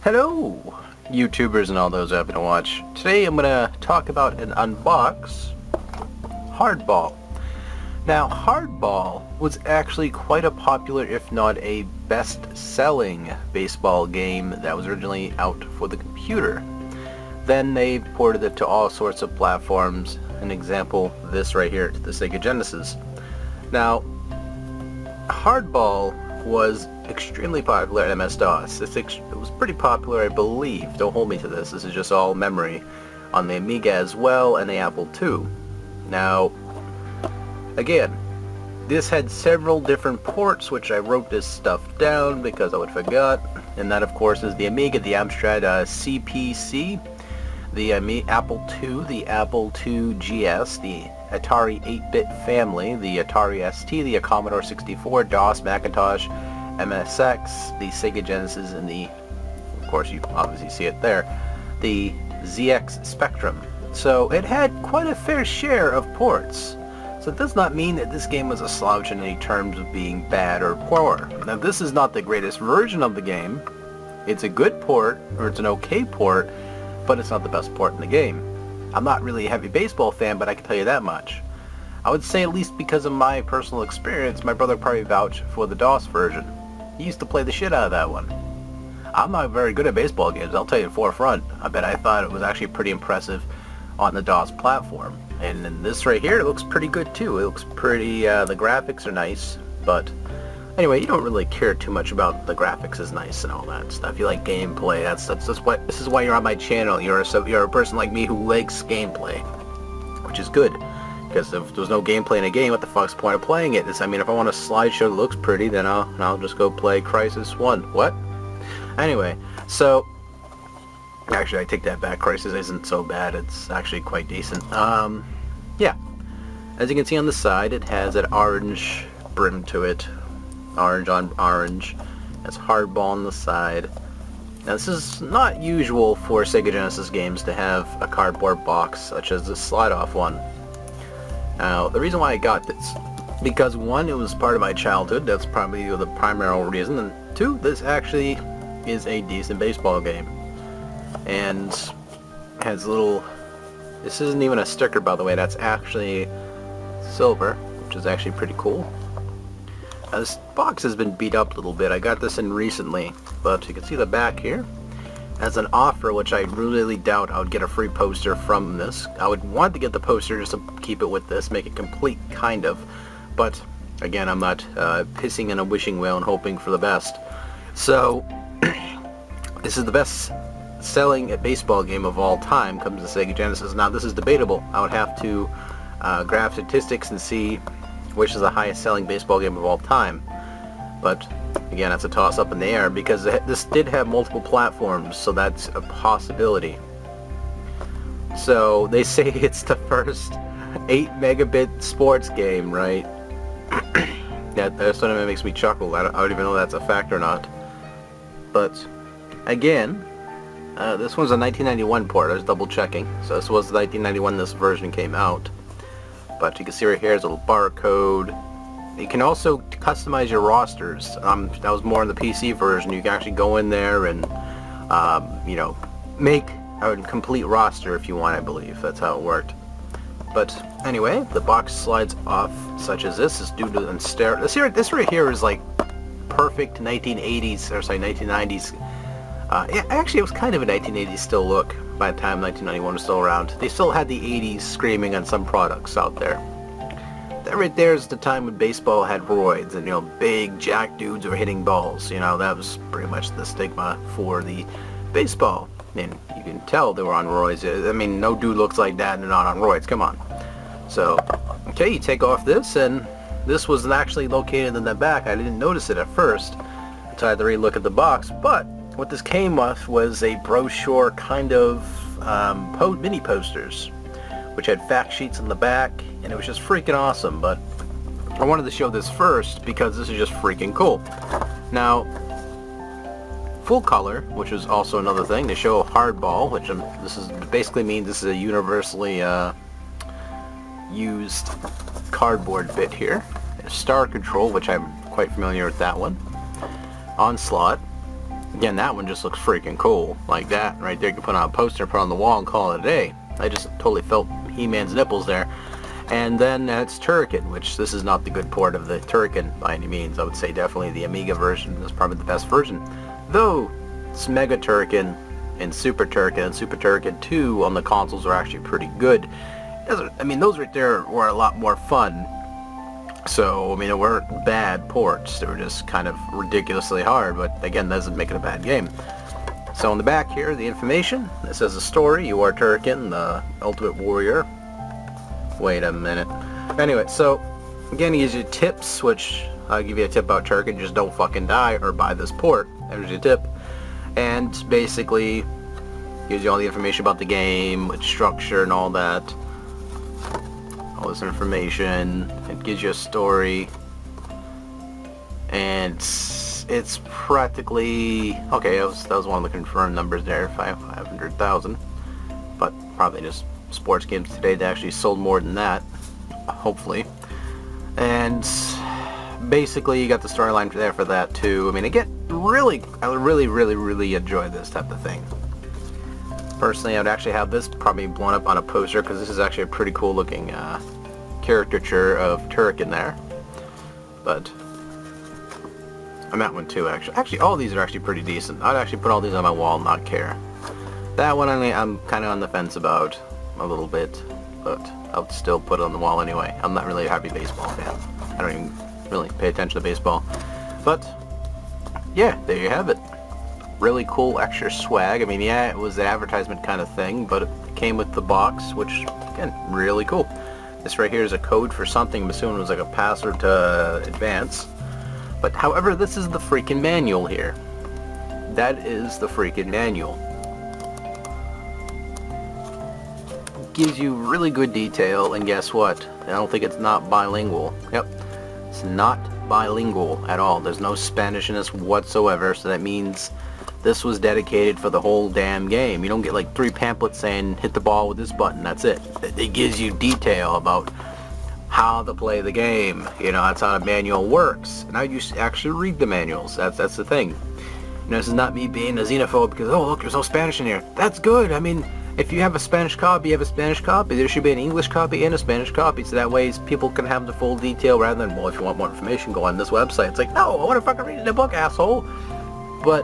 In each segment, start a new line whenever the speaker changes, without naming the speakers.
Hello, YouTubers and all those who happen to watch. Today I'm going to talk about and unbox Hardball. Now, Hardball was actually quite a popular, if not a best-selling baseball game that was originally out for the computer. Then they ported it to all sorts of platforms. An example, this right here, to the Sega Genesis. Now, Hardball was extremely popular at MS-DOS. It was pretty popular, I believe. Don't hold me to this. This is just all memory. On the Amiga as well, and the Apple II. Now, again, this had several different ports, which I wrote this stuff down because I would forgot. And that, of course, is the Amiga, the Amstrad CPC, the Apple II, the Apple II GS, the Atari 8-bit family, the Atari ST, the Commodore 64, DOS, Macintosh, MSX, the Sega Genesis, and the, of course you obviously see it there, the ZX Spectrum. So it had quite a fair share of ports. So it does not mean that this game was a slouch in any terms of being bad or poor. Now this is not the greatest version of the game. It's a good port, or it's an okay port, but it's not the best port in the game. I'm not really a heavy baseball fan, but I can tell you that much. I would say, at least because of my personal experience, my brother probably vouched for the DOS version. He used to play the shit out of that one. I'm not very good at baseball games, I'll tell you forefront. I thought it was actually pretty impressive on the DOS platform. And in this right here, it looks pretty good too. It looks pretty, the graphics are nice, but anyway, you don't really care too much about the graphics is nice and all that stuff. You like gameplay. This is why you're on my channel. You're a person like me who likes gameplay, which is good. Because if there's no gameplay in a game, what the fuck's the point of playing it? If I want a slideshow that looks pretty, then I'll just go play Crisis 1. What? Anyway, so actually I take that back. Crisis isn't so bad. It's actually quite decent. Yeah. As you can see on the side, it has an orange brim to it. Orange on orange. It's Hardball on the side. Now this is not usual for Sega Genesis games to have a cardboard box such as this slide-off one. Now the reason why I got this, because one, it was part of my childhood, that's probably the primary reason, and two, this actually is a decent baseball game. And has little, this isn't even a sticker by the way, that's actually silver, which is actually pretty cool. Now, this box has been beat up a little bit. I got this in recently, but you can see the back here. As an offer, which I really doubt I would get a free poster from this. I would want to get the poster just to keep it with this, make it complete, kind of. But, again, I'm not pissing in a wishing well and hoping for the best. So, this is the best selling baseball game of all time, comes to Sega Genesis. Now, this is debatable. I would have to graph statistics and see which is the highest selling baseball game of all time. But again, that's a toss up in the air because this did have multiple platforms, so that's a possibility. So they say it's the first 8 megabit sports game, right? That's what makes me chuckle. I don't even know if that's a fact or not. But again, this one's a 1991 port. I was double checking. So this was 1991 this version came out. But you can see right here is a little barcode. You can also customize your rosters. That was more in the PC version. You can actually go in there and, you know, make a complete roster if you want, I believe. That's how it worked. But anyway, the box slides off, such as this. Is due to this right here is like perfect 1980s, or sorry, 1990s. Yeah, actually, it was kind of a 1980s still look by the time 1991 was still around. They still had the 80s screaming on some products out there. That right there is the time when baseball had roids and, you know, big jack dudes were hitting balls. You know, that was pretty much the stigma for the baseball. And you can tell they were on roids. I mean, no dude looks like that and they're not on roids. Come on. So, okay, you take off this, and this was actually located in the back. I didn't notice it at first until I had to re-look at the box. But what this came with was a brochure kind of mini posters, which had fact sheets in the back, and it was just freaking awesome. But I wanted to show this first because this is just freaking cool. Now, full color, which is also another thing, to show Hardball, which this is basically means this is a universally used cardboard bit here. Star Control, which I'm quite familiar with that one. Onslaught, Again, that one just looks freaking cool. Like that right there, you can put on a poster, put on the wall, and call it a day. I just totally felt He-Man's nipples there. And then it's Turrican, which this is not the good port of the Turrican by any means. I would say definitely the Amiga version is probably the best version. Though, it's Mega Turrican and Super Turrican and Super Turrican 2 on the consoles are actually pretty good. I mean, those right there were a lot more fun. So, I mean, they weren't bad ports. They were just kind of ridiculously hard, but again, that doesn't make it a bad game. So on the back here, the information. It says a story. You are Turrican, the ultimate warrior. Wait a minute. Anyway, so again, he gives you tips, which I'll give you a tip about Turrican. Just don't fucking die or buy this port. There's your tip. And basically gives you all the information about the game, its structure and all that. All this information. It gives you a story. And it's practically... Okay, that was one of the confirmed numbers there, 500,000. But probably just sports games today that actually sold more than that, hopefully. And basically you got the storyline there for that too. I mean, I really enjoy this type of thing. Personally, I would actually have this probably blown up on a poster, because this is actually a pretty cool looking caricature of Turrican there. But I'm at one too, actually. Actually, all these are actually pretty decent. I'd actually put all these on my wall and not care. That one I'm kind of on the fence about a little bit, but I'll still put it on the wall anyway. I'm not really a happy baseball fan. I don't even really pay attention to baseball. But yeah, there you have it. Really cool extra swag. I mean, yeah, it was the advertisement kind of thing, but it came with the box, which, again, really cool. This right here is a code for something. I'm assuming it was like a password to advance. But however, this is the freaking manual here. That is the freaking manual. Gives you really good detail, and guess what? I don't think it's not bilingual. Yep, it's not bilingual at all. There's no Spanish in this whatsoever, so that means this was dedicated for the whole damn game. You don't get like 3 pamphlets saying hit the ball with this button, that's it. It gives you detail about how to play the game. You know, that's how the manual works. And I actually read the manuals. That's the thing. You know, this is not me being a xenophobe because, oh look, there's no Spanish in here. That's good. I mean, if you have a Spanish copy, you have a Spanish copy. There should be an English copy and a Spanish copy, so that way people can have the full detail rather than, well, if you want more information, go on this website. It's like, no, I want to fucking read the book, asshole. But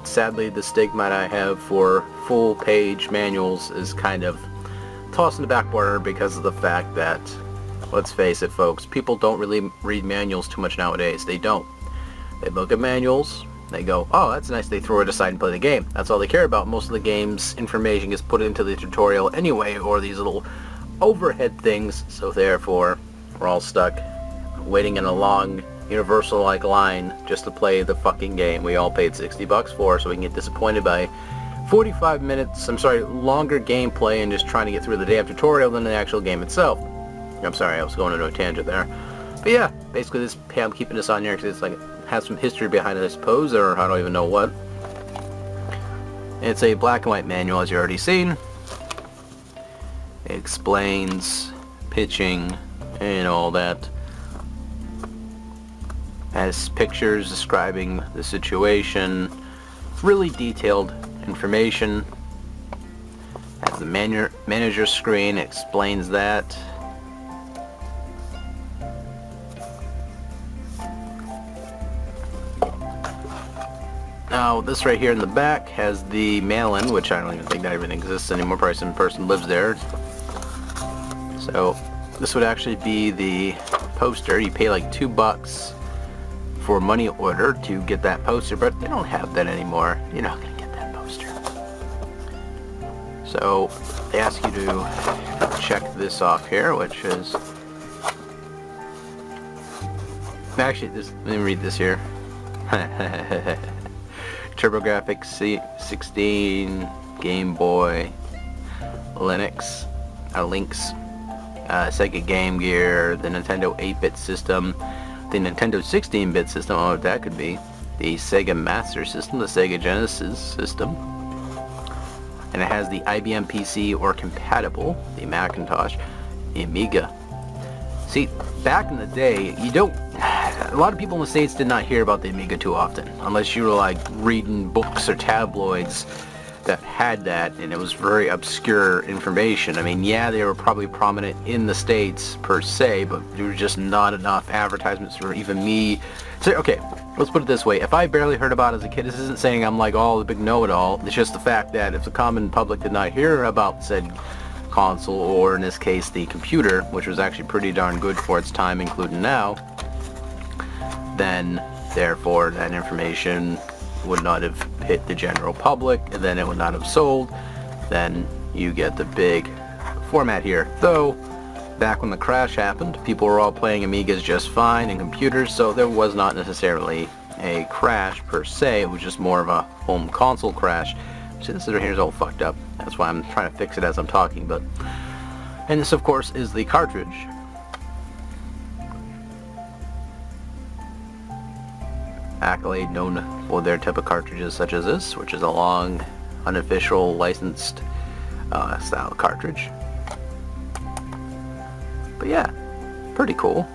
sadly, the stigma I have for full-page manuals is kind of tossed in the back burner because of the fact that, let's face it, folks, people don't really read manuals too much nowadays. They don't. They look at manuals. They go, oh, that's nice, they throw it aside and play the game. That's all they care about. Most of the game's information is put into the tutorial anyway, or these little overhead things, so therefore, we're all stuck waiting in a long, universal-like line just to play the fucking game we all paid $60 for, so we can get disappointed by 45 minutes, longer gameplay and just trying to get through the damn tutorial than the actual game itself. I'm sorry, I was going into a tangent there. But yeah, basically this, I'm keeping this on here because it's like, has some history behind it, I suppose, or I don't even know what. It's a black and white manual, as you already seen. It explains pitching and all that. Has pictures describing the situation. Really detailed information. Has the manager screen, explains that. Now, this right here in the back has the mail-in, which I don't even think that even exists anymore. Probably some person lives there. So, this would actually be the poster. You pay like $2 for a money order to get that poster, but they don't have that anymore. You're not going to get that poster. So, they ask you to check this off here, which is... Actually, let me read this here. TurboGrafx 16, Game Boy, Lynx, Sega Game Gear, the Nintendo 8-bit system, the Nintendo 16-bit system, I don't know what that could be, the Sega Master System, the Sega Genesis system, and it has the IBM PC or compatible, the Macintosh, the Amiga. See, back in the day, a lot of people in the States did not hear about the Amiga too often, unless you were like reading books or tabloids that had that, and it was very obscure information. I mean, yeah, they were probably prominent in the States per se, but there were just not enough advertisements for even me. So, okay, let's put it this way. If I barely heard about it as a kid, this isn't saying I'm like, oh, the big know-it-all. It's just the fact that if the common public did not hear about said console, or in this case the computer, which was actually pretty darn good for its time, including now, then therefore that information would not have hit the general public, and then it would not have sold. Then you get the big format here. Though back when the crash happened, people were all playing Amigas just fine and computers, so there was not necessarily a crash per se. It was just more of a home console crash. See, this here is all fucked up. That's why I'm trying to fix it as I'm talking. But and this of course is the cartridge. Accolade known for their type of cartridges such as this, which is a long, unofficial, licensed style cartridge. But yeah, pretty cool.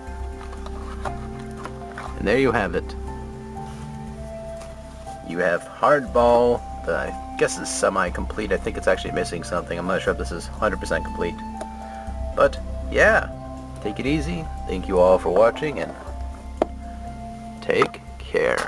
And there you have it. You have Hardball, I guess is semi-complete. I think it's actually missing something. I'm not sure if this is 100% complete. But yeah, take it easy. Thank you all for watching, and take care.